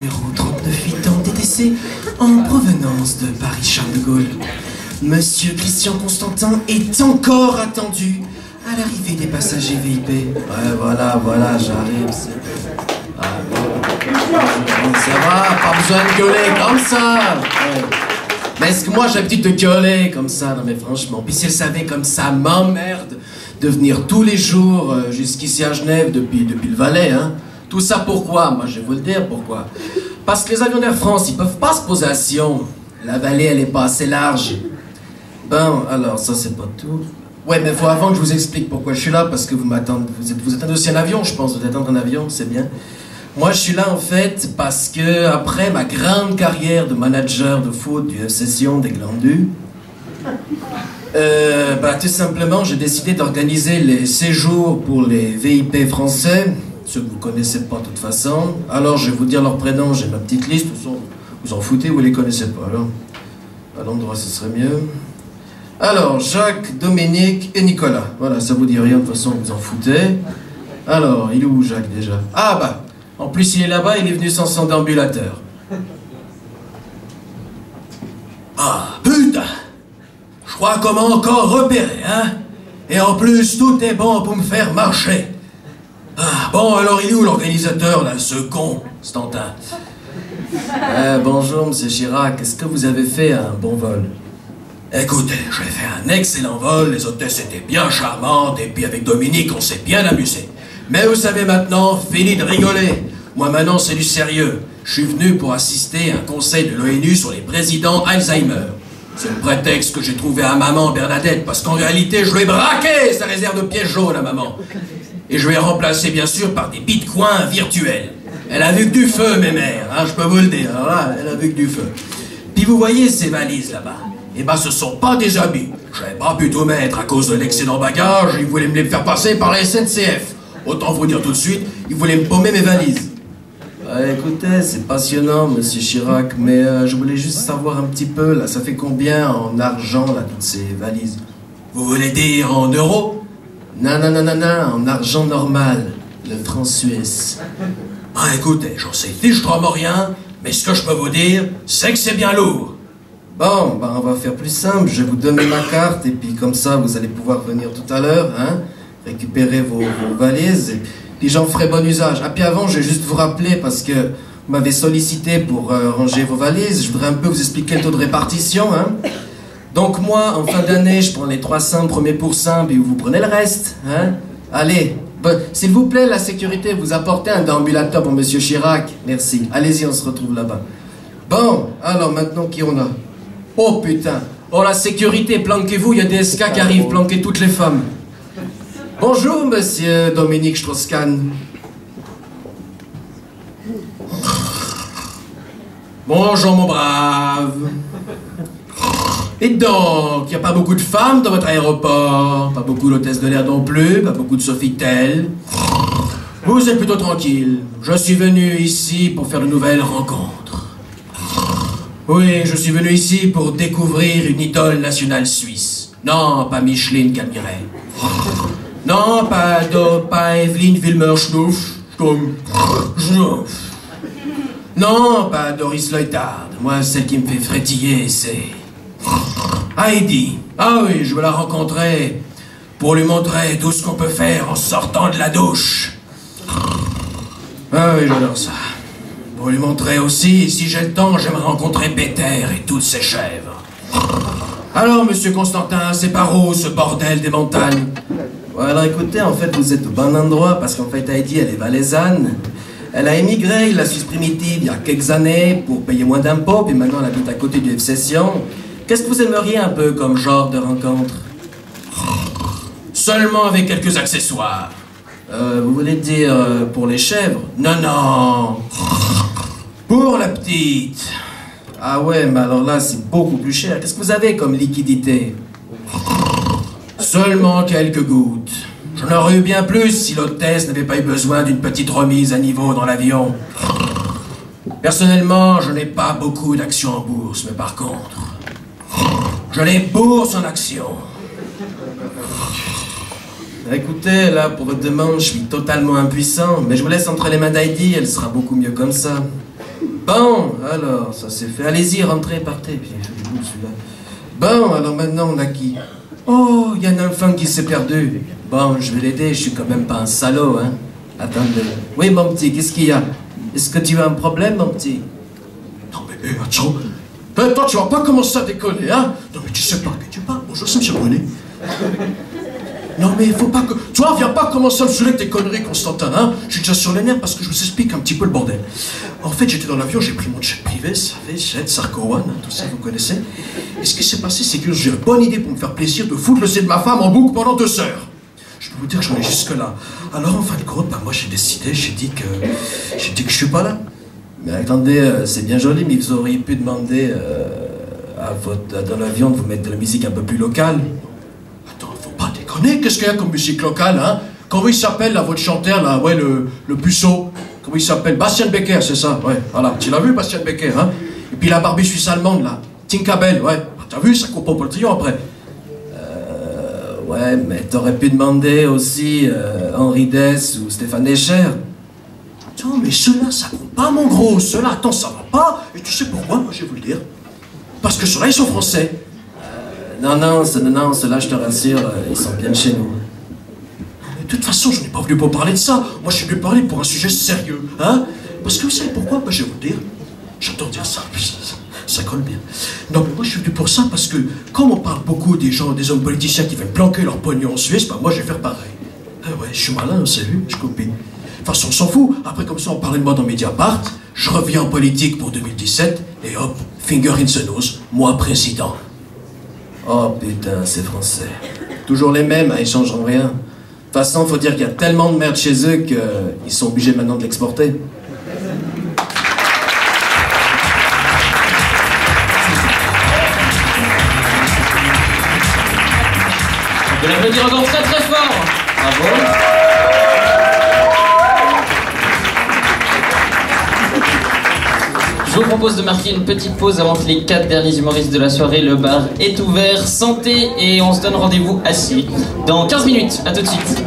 Numéro 39 ans DTC en provenance de Paris-Charles de Gaulle. Monsieur Christian Constantin est encore attendu à l'arrivée des passagers VIP. Ouais, voilà, j'arrive. Ah, ça va, pas besoin de gueuler comme ça. Ouais. Mais est-ce que moi j'ai l'habitude de gueuler comme ça? Non mais franchement, puis si elle savait comme ça m'emmerde de venir tous les jours jusqu'ici à Genève depuis le Valais, hein. Tout ça pourquoi? Moi je vais vous le dire pourquoi. Parce que les avions d'Air France, ils peuvent pas se poser à Sion. La vallée, elle est pas assez large. Bon, alors ça c'est pas tout. Ouais, mais faut avant que je vous explique pourquoi je suis là, parce que vous m'attendez. Vous attendez aussi un avion, je pense. Vous attendez un avion, c'est bien. Moi je suis là en fait parce que après ma grande carrière de manager de foot du FC Sion des Glandus, tout simplement j'ai décidé d'organiser les séjours pour les VIP français. Ceux que vous connaissez pas de toute façon. Alors je vais vous dire leurs prénoms, j'ai ma petite liste, vous en foutez, vous les connaissez pas alors. À l'endroit ce serait mieux. Alors, Jacques, Dominique et Nicolas. Voilà, ça vous dit rien, de toute façon vous en foutez. Alors, il est où Jacques déjà? Ah bah, en plus il est là-bas, il est venu sans son déambulateur. Ah, putain! Je crois qu'on m'a encore repéré, hein? Et en plus, tout est bon pour me faire marcher. Ah, bon, alors il est où l'organisateur, là, ce con, Stantin? Bonjour, monsieur Chirac, est-ce que vous avez fait un bon vol? Écoutez, j'ai fait un excellent vol, les hôtesses étaient bien charmantes, et puis avec Dominique, on s'est bien amusé. Mais vous savez maintenant, fini de rigoler. Moi maintenant, c'est du sérieux. Je suis venu pour assister à un conseil de l'ONU sur les présidents Alzheimer. C'est le prétexte que j'ai trouvé à maman Bernadette, parce qu'en réalité, je lui ai braqué sa réserve de pièces jaunes à maman. Et je vais remplacer bien sûr par des bitcoins virtuels. Elle a vu que du feu, mes mères, hein, je peux vous le dire. Alors là, elle a vu que du feu. Puis vous voyez ces valises là-bas? Eh ben, ce sont pas des habits. J'avais pas pu tout mettre à cause de l'excédent bagage. Ils voulaient me les faire passer par la SNCF. Autant vous dire tout de suite, ils voulaient me paumer mes valises. Écoutez, c'est passionnant, monsieur Chirac, mais je voulais juste savoir un petit peu, là, ça fait combien en argent, là, toutes ces valises? Vous voulez dire en euros? Non, en argent normal, le franc suisse. Ah, écoutez, j'en sais fichtrement rien, mais ce que je peux vous dire, c'est que c'est bien lourd. Bon, on va faire plus simple, je vais vous donner ma carte, et puis comme ça, vous allez pouvoir venir tout à l'heure, hein, récupérer vos valises, et puis j'en ferai bon usage. Ah, puis avant, je vais juste vous rappeler, parce que vous m'avez sollicité pour ranger vos valises, je voudrais un peu vous expliquer le taux de répartition, hein. Donc moi, en fin d'année, je prends les 300 premiers pourcents, et vous prenez le reste, hein. Allez, s'il vous plaît, la sécurité, vous apportez un déambulateur pour monsieur Chirac. Merci. Allez-y, on se retrouve là-bas. Bon, alors maintenant, qui on a? Oh putain. Oh, la sécurité, planquez-vous, il y a des SK qui arrivent, planquez toutes les femmes. Bonjour, monsieur Dominique Strauss-Kahn. Bonjour, mon brave. Et donc, il n'y a pas beaucoup de femmes dans votre aéroport, pas beaucoup d'hôtesses de l'air non plus, pas beaucoup de Sofitel. Vous êtes plutôt tranquille. Je suis venu ici pour faire de nouvelles rencontres. Oui, je suis venu ici pour découvrir une idole nationale suisse. Non, pas Micheline Cadmiret. Non, pas Evelyne Wilmer-Schnuff. Non, pas Doris Leuthard. Moi, celle qui me fait frétiller, c'est Heidi. Ah oui, je veux la rencontrer pour lui montrer tout ce qu'on peut faire en sortant de la douche. Ah oui, j'adore ça. Pour lui montrer aussi, si j'ai le temps, j'aimerais rencontrer Peter et toutes ses chèvres. Alors, monsieur Constantin, c'est par où ce bordel des montagnes? Ouais, alors écoutez, en fait, vous êtes au bon endroit, parce qu'en fait, Heidi, elle est valaisanne. Elle a émigré, la Suisse primitive, il y a quelques années, pour payer moins d'impôts, puis maintenant elle habite à côté du FC Sion. Qu'est-ce que vous aimeriez un peu comme genre de rencontre? Seulement avec quelques accessoires. Vous voulez dire pour les chèvres? Non. Pour la petite. Ah ouais, mais alors là, c'est beaucoup plus cher. Qu'est-ce que vous avez comme liquidité? Seulement quelques gouttes. J'en aurais eu bien plus si l'hôtesse n'avait pas eu besoin d'une petite remise à niveau dans l'avion. Personnellement, je n'ai pas beaucoup d'actions en bourse, mais par contre, je les bourse en actions. Écoutez, là, pour votre demande, je suis totalement impuissant, mais je vous laisse entre les mains d'Heidi, elle sera beaucoup mieux comme ça. Bon, alors, ça c'est fait. Allez-y, rentrez, partez. Puis, il fait du bout, celui-là. Bon, alors maintenant, on a qui? Oh, il y a un enfant qui s'est perdu. Bon, je vais l'aider, je suis quand même pas un salaud, hein. Attendez. Oui, mon petit, qu'est-ce qu'il y a? Est-ce que tu as un problème, mon petit? Non, mais attends. Ben, toi, tu vas pas commencer à déconner, hein? Non, mais tu sais pas que tu parles. Bonjour, c'est M. Brunet. Non, mais il faut pas que... Tu vois, viens pas commencer à me saouler avec tes conneries, Constantin, hein? Je suis déjà sur les nerfs parce que je vous explique un petit peu le bordel. En fait, j'étais dans l'avion, j'ai pris mon jet privé, vous savez, jet, Sarko One, hein, tout ça, vous connaissez. Et ce qui s'est passé, c'est que j'ai une bonne idée pour me faire plaisir de foutre le C de ma femme en boucle pendant 2 heures. Je peux vous dire que j'en ai jusque-là. Alors, en fin de compte, ben, moi, j'ai décidé, j'ai dit que je suis pas là. Mais attendez, c'est bien joli, mais vous auriez pu demander dans l'avion de vous mettre de la musique un peu plus locale. Attends, faut pas déconner, qu'est-ce qu'il y a comme musique locale, hein? Comment il s'appelle, là, votre chanteur, là, ouais, le puceau? Comment il s'appelle? Bastian Becker, c'est ça, ouais, voilà. Tu l'as vu, Bastian Becker, hein? Et puis la Barbie suisse allemande, là, Tinkerbell, ouais. T'as vu, ça coupe pas le trio après. Ouais, mais t'aurais pu demander aussi Henri Dess ou Stéphane Escher. Attends, mais ceux-là, ça compte pas, mon gros. Ceux-là, attends, ça va pas. Et tu sais pourquoi, moi, je vais vous le dire. Parce que ceux-là, ils sont français. Non, ceux-là, je te rassure, ils sont bien de chez nous. Mais de toute façon, je n'ai pas voulu pour parler de ça. Moi, je suis venu parler pour un sujet sérieux, hein? Parce que vous savez pourquoi? Moi, je vais vous le dire. J'adore dire ça, ça colle bien. Non, mais moi, je suis venu pour ça parce que, comme on parle beaucoup des gens, des hommes politiciens qui veulent planquer leur pognon en Suisse, bah, moi, je vais faire pareil. Ah ouais, je suis malin, c'est vu, je copie. De toute façon, on s'en fout. Après, comme ça, on parlait de moi dans Mediapart. Je reviens en politique pour 2017. Et hop, finger in the nose, moi président. Oh putain, c'est français. Toujours les mêmes, hein, ils changeront rien. De toute façon, faut dire qu'il y a tellement de merde chez eux qu'ils sont obligés maintenant de l'exporter. On peut l'applaudir encore très très fort. Bravo. Je vous propose de marquer une petite pause avant que les 4 derniers humoristes de la soirée. Le bar est ouvert, santé, et on se donne rendez-vous assis dans 15 minutes. À tout de suite.